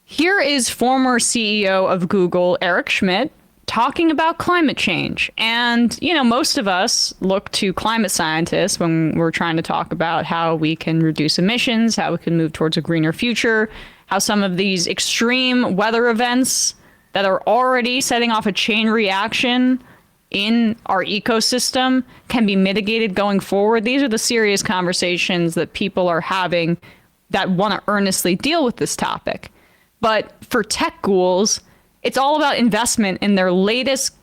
Here is former CEO of Google, Eric Schmidt, talking about climate change. And, you know, most of us look to climate scientists when we're trying to talk about how we can reduce emissions, how we can move towards a greener future, how some of these extreme weather events that are already setting off a chain reaction in our ecosystem can be mitigated going forward. These are the serious conversations that people are having that want to earnestly deal with this topic. But for tech ghouls, it's all about investment in their latest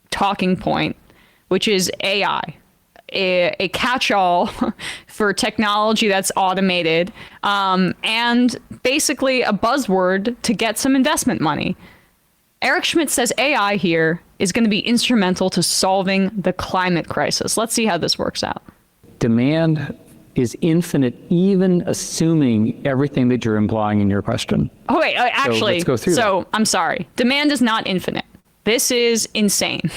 talking point, which is AI, a catch-all for technology that's automated, and basically a buzzword to get some investment money. Eric Schmidt says AI here is going to be instrumental to solving the climate crisis. Let's see how this works out. Demand is infinite, even assuming everything that you're implying in your question. Oh, wait, actually, so let's go through that. I'm sorry. Demand is not infinite. This is insane.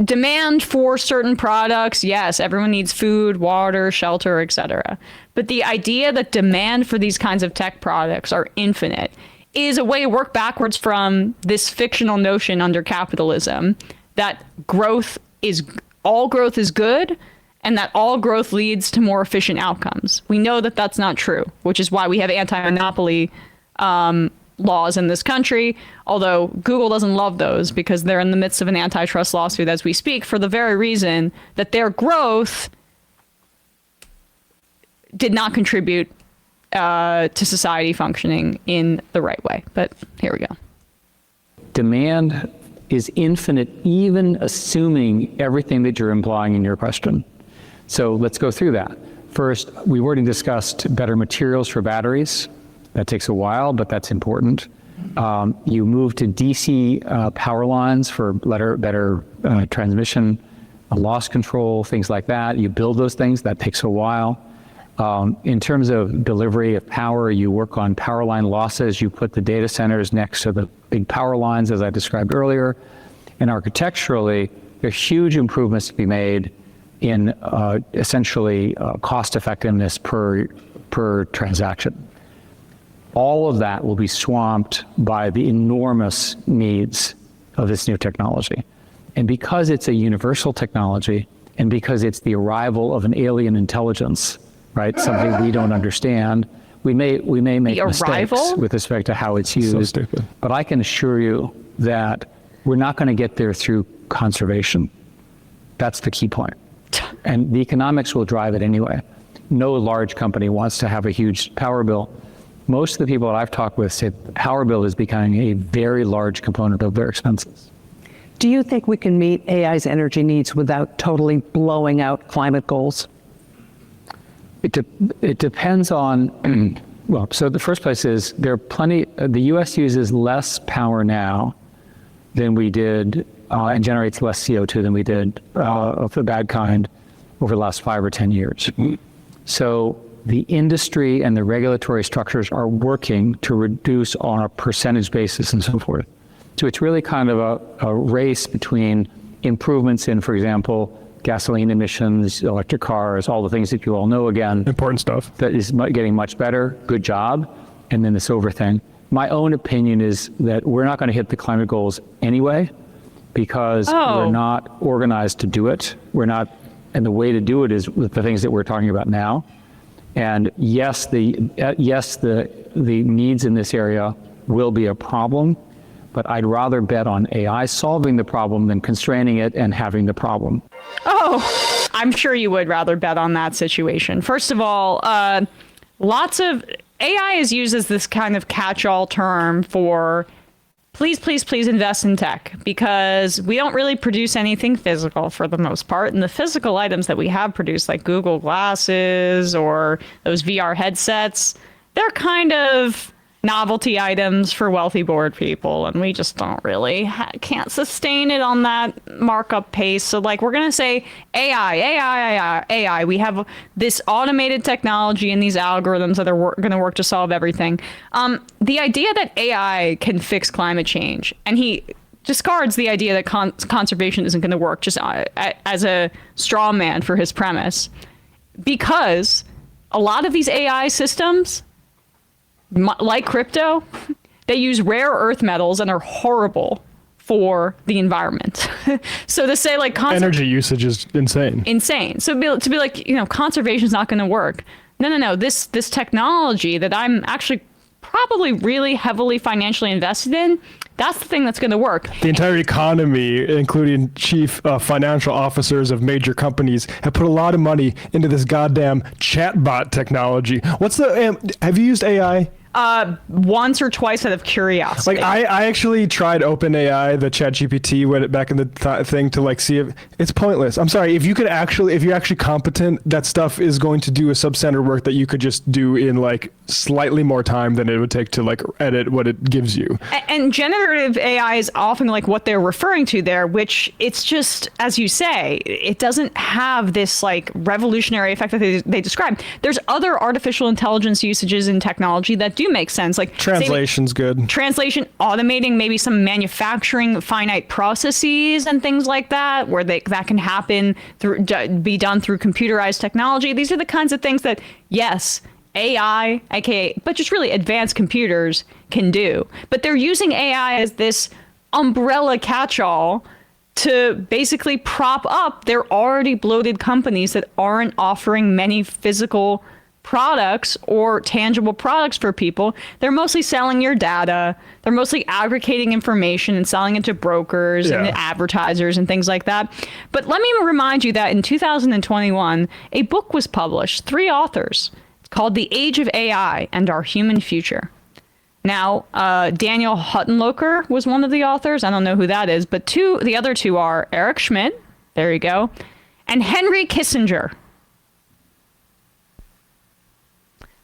Demand for certain products, yes, everyone needs food, water, shelter, etc. But the idea that demand for these kinds of tech products are infinite is a way to work backwards from this fictional notion under capitalism that all growth is good, and that all growth leads to more efficient outcomes. We know that that's not true, which is why we have anti-monopoly laws in this country, although Google doesn't love those because they're in the midst of an antitrust lawsuit as we speak, for the very reason that their growth did not contribute to society functioning in the right way. But here we go. Demand is infinite, even assuming everything that you're implying in your question. So let's go through that. First, we've already discussed better materials for batteries. That takes a while, but that's important. You move to DC power lines for better transmission, loss control, things like that. You build those things, that takes a while. In terms of delivery of power, you work on power line losses. You put the data centers next to the big power lines, as I described earlier. And architecturally, there are huge improvements to be made in essentially cost effectiveness per transaction. All of that will be swamped by the enormous needs of this new technology. And because it's a universal technology, and because it's the arrival of an alien intelligence, right, something we don't understand, we may make mistakes with respect to how it's used. So stupid. But I can assure you that we're not going to get there through conservation. That's the key point. And the economics will drive it anyway. No large company wants to have a huge power bill. Most of the people that I've talked with say the power bill is becoming a very large component of their expenses. Do you think we can meet AI's energy needs without totally blowing out climate goals? It depends on, well, so the first place is there are plenty, the US uses less power now than we did and generates less CO2 than we did of the bad kind over the last 5 or 10 years. So the industry and the regulatory structures are working to reduce on a percentage basis and so forth. So it's really kind of a race between improvements in, for example, gasoline emissions, electric cars, all the things that you all know again. Important stuff. That is getting much better, good job, and then this over thing. My own opinion is that we're not going to hit the climate goals anyway, because we're not organized to do it. We're not, and the way to do it is with the things that we're talking about now. And yes, the needs in this area will be a problem, but I'd rather bet on AI solving the problem than constraining it and having the problem. Oh, I'm sure you would rather bet on that situation. First of all, lots of AI is used as this kind of catch-all term for please, please, please invest in tech, because we don't really produce anything physical for the most part. And the physical items that we have produced, like Google Glasses or those VR headsets, they're kind of novelty items for wealthy bored people, and we just don't really can't sustain it on that markup pace. So like, we're gonna say AI. We have this automated technology and these algorithms that are gonna work to solve everything. The idea that AI can fix climate change, and he discards the idea that conservation isn't gonna work, just as a straw man for his premise, because a lot of these AI systems, like crypto, they use rare earth metals and are horrible for the environment. So to say like energy usage is insane. So to be like, conservation is not going to work. No. This technology that I'm actually probably really heavily financially invested in, that's the thing that's going to work. The entire economy, including chief financial officers of major companies, have put a lot of money into this goddamn chatbot technology. Have you used AI? Once or twice out of curiosity. Like I actually tried OpenAI, the ChatGPT, back in the thing to like see if it's pointless. I'm sorry. If you're actually competent, that stuff is going to do a substandard work that you could just do in like slightly more time than it would take to like edit what it gives you. And generative AI is often like what they're referring to there, which it's just, as you say, it doesn't have this like revolutionary effect that they describe. There's other artificial intelligence usages in technology that do make sense, like translation's good. Translation, automating maybe some manufacturing finite processes and things like that, where that can happen be done through computerized technology. These are the kinds of things that, yes, AI, aka, but just really advanced computers can do. But they're using AI as this umbrella catch-all to basically prop up their already bloated companies that aren't offering many physical products or tangible products for people. They're mostly selling your data. They're mostly aggregating information and selling it to brokers and advertisers and things like that. But let me remind you that in 2021, a book was published, 3 authors. It's called The Age of AI and Our Human Future. Now, Daniel Huttenlocher was one of the authors. I don't know who that is, but the other 2 are Eric Schmidt, there you go, and Henry Kissinger.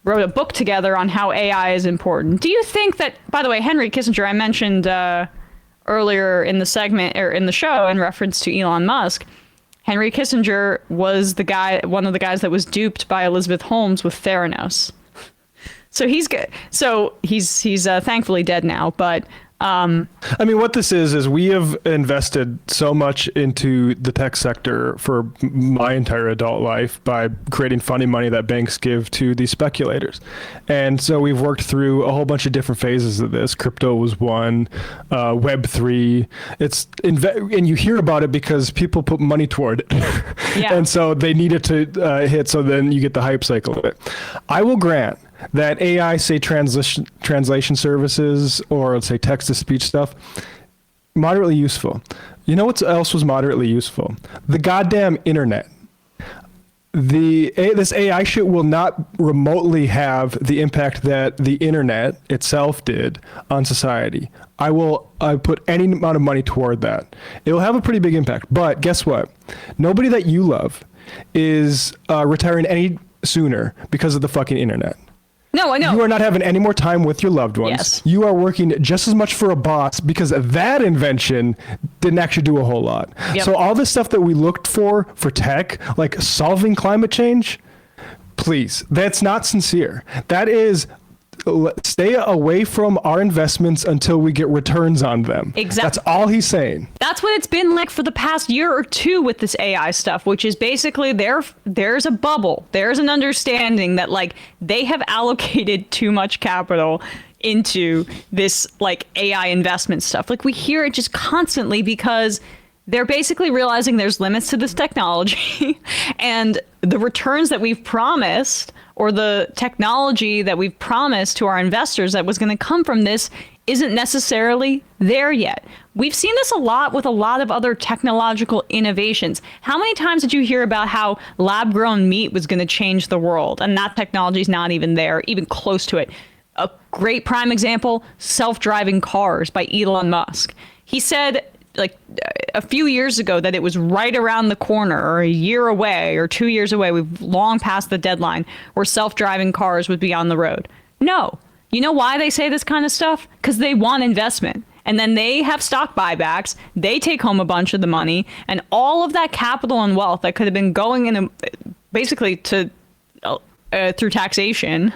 Wrote a book together on how AI is important. Do you think that, by the way, Henry Kissinger, I mentioned earlier in the segment or in the show in reference to Elon Musk, Henry Kissinger was one of the guys that was duped by Elizabeth Holmes with Theranos. So he's good. So he's thankfully dead now, but I mean, what this is we have invested so much into the tech sector for my entire adult life by creating funny money that banks give to these speculators. And so we've worked through a whole bunch of different phases of this. Crypto was one, Web3. And you hear about it because people put money toward it. Yeah. And so they need it to hit, so then you get the hype cycle of it. I will grant that AI, say translation services, or let's say text-to-speech stuff, moderately useful. You know what else was moderately useful? The goddamn internet. This AI shit will not remotely have the impact that the internet itself did on society. I put any amount of money toward that. It will have a pretty big impact. But guess what? Nobody that you love is retiring any sooner because of the fucking internet. No, I know. You are not having any more time with your loved ones. Yes. You are working just as much for a boss because that invention didn't actually do a whole lot. Yep. So all this stuff that we looked for tech, like solving climate change, please, that's not sincere. That is, stay away from our investments until we get returns on them. Exactly. That's all he's saying. That's what it's been like for the past year or 2 with this AI stuff, which is basically there's a bubble. There's an understanding that like they have allocated too much capital into this like AI investment stuff. Like we hear it just constantly because they're basically realizing there's limits to this technology and the returns that we've promised, or the technology that we've promised to our investors that was going to come from this, isn't necessarily there yet. We've seen this a lot with a lot of other technological innovations. How many times did you hear about how lab-grown meat was going to change the world, and that technology is not even there, even close to it? A great prime example, self-driving cars by Elon Musk. He said like a few years ago that it was right around the corner, or a year away or 2 years away. We've long passed the deadline where self-driving cars would be on the road. No. You know why they say this kind of stuff? Because they want investment. And then they have stock buybacks. They take home a bunch of the money, and all of that capital and wealth that could have been going in basically to through taxation,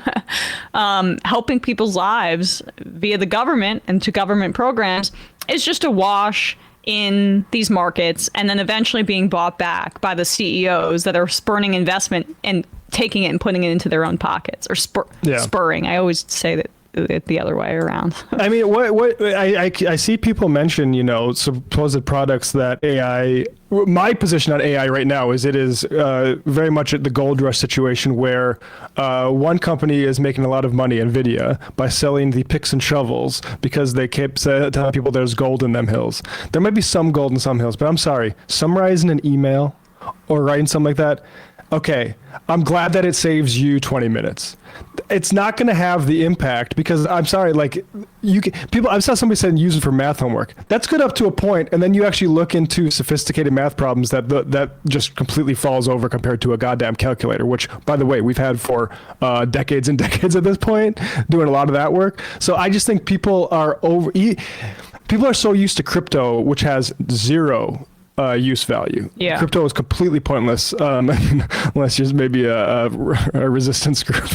helping people's lives via the government and to government programs, is just a wash in these markets and then eventually being bought back by the CEOs that are spurning investment and taking it and putting it into their own pockets, or spurring. I always say that it the other way around. I mean, I see people mention, supposed products that AI. My position on AI right now is it is very much at the gold rush situation where one company is making a lot of money, NVIDIA, by selling the picks and shovels because they keep telling people there's gold in them hills. There might be some gold in some hills, but I'm sorry, summarizing an email or writing something like that, okay, I'm glad that it saves you 20 minutes. It's not going to have the impact because I'm sorry, I saw somebody saying use it for math homework. That's good up to a point, and then you actually look into sophisticated math problems that just completely falls over compared to a goddamn calculator, which, by the way, we've had for decades and decades at this point, doing a lot of that work. So I just think people are so used to crypto, which has zero use value. Yeah. Crypto is completely pointless unless you're maybe a resistance group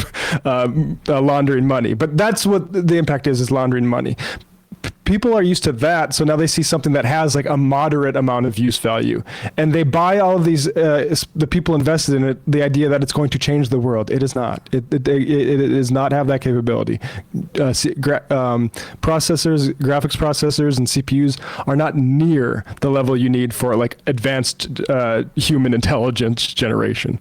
laundering money. But that's what the impact is laundering money. People are used to that, so now they see something that has like a moderate amount of use value, and they buy all of these. The people invested in it, the idea that it's going to change the world. It is not. It does not have that capability. Graphics processors, and CPUs are not near the level you need for like advanced human intelligence generation.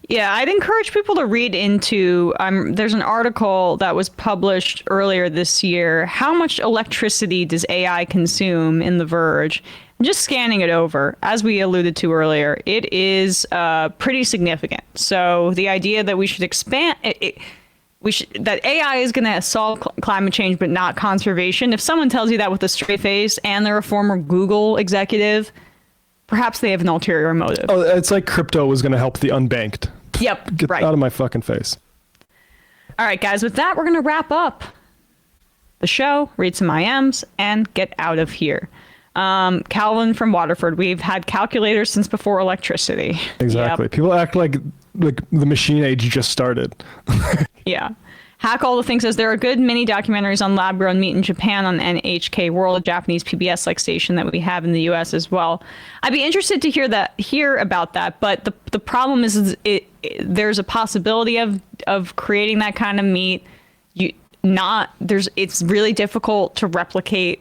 Yeah, I'd encourage people to read into, there's an article that was published earlier this year, How Much Electricity Does AI Consume, in The Verge? And just scanning it over, as we alluded to earlier, it is pretty significant. So the idea that we should expand, that AI is going to solve climate change but not conservation, if someone tells you that with a straight face and they're a former Google executive, perhaps they have an ulterior motive. Oh, it's like crypto was going to help the unbanked. Yep, Get out of my fucking face. All right, guys, with that, we're going to wrap up the show, read some IMs, and get out of here. Calvin from Waterford, we've had calculators since before electricity. Exactly. Yep. People act like the machine age just started. Yeah. Hack All the Things says there are good mini documentaries on lab-grown meat in Japan on NHK World, a Japanese PBS-like station that we have in the U.S. as well. I'd be interested to hear about that, but the problem is there's a possibility of creating that kind of meat. It's really difficult to replicate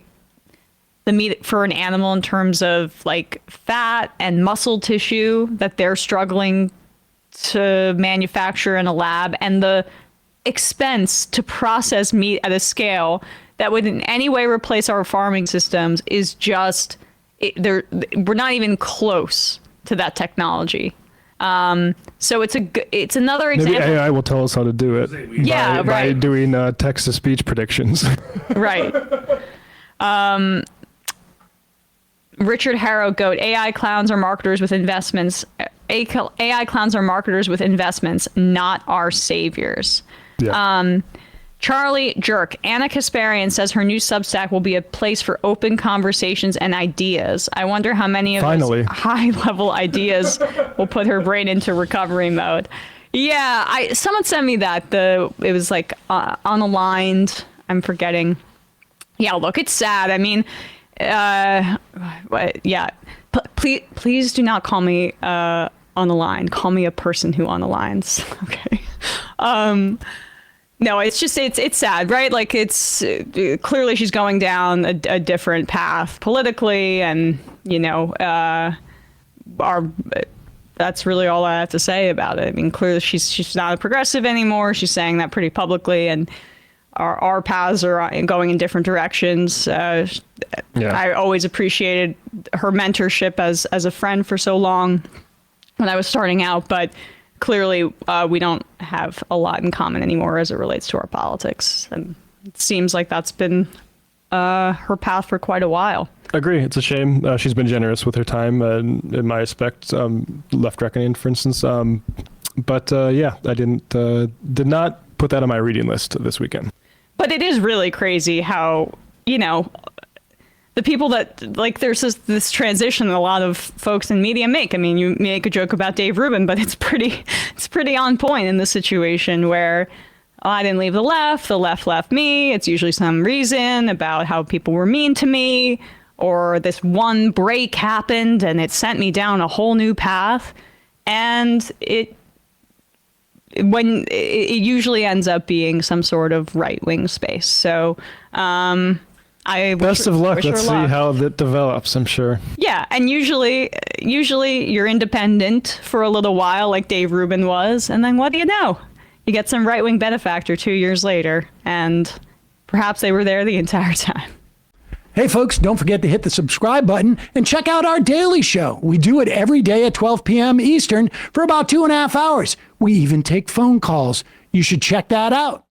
the meat for an animal in terms of like fat and muscle tissue that they're struggling to manufacture in a lab, and the expense to process meat at a scale that would in any way replace our farming systems is just we're not even close to that technology. So it's another example. Maybe AI will tell us how to do it. Yeah, by doing text to speech predictions. Right. Richard Harrow Goat, AI clowns are marketers with investments. AI clowns are marketers with investments, not our saviors. Yeah. Charlie Jerk, Anna Kasparian says her new Substack will be a place for open conversations and ideas. I wonder how many of those high-level ideas will put her brain into recovery mode. Yeah, someone sent me that. It was like unaligned. I'm forgetting. Yeah, look, it's sad. I mean, yeah. Please do not call me on the line. Call me a person who on the lines. Okay. No, it's just it's sad, right? Like it's clearly she's going down a different path politically, and that's really all I have to say about it. I mean, clearly she's not a progressive anymore. She's saying that pretty publicly, and our paths are going in different directions. I always appreciated her mentorship as a friend for so long when I was starting out, but clearly we don't have a lot in common anymore as it relates to our politics. And it seems like that's been her path for quite a while. Agree. It's a shame. She's been generous with her time, in my respect. Left Reckoning, for instance. But yeah, I did not put that on my reading list this weekend. But it is really crazy how, the people that, like, there's this transition that a lot of folks in media make. I mean, you make a joke about Dave Rubin, but it's pretty on point in the situation where I didn't leave the left left me. It's usually some reason about how people were mean to me. or this one break happened and it sent me down a whole new path. And it usually ends up being some sort of right-wing space. So I Best of luck. wish Let's her see luck. how that develops, I'm sure. Yeah, and usually you're independent for a little while, like Dave Rubin was, and then what do you know? You get some right-wing benefactor 2 years later, and perhaps they were there the entire time. Hey, folks, don't forget to hit the subscribe button and check out our daily show. We do it every day at 12 p.m. Eastern for about 2.5 hours. We even take phone calls. You should check that out.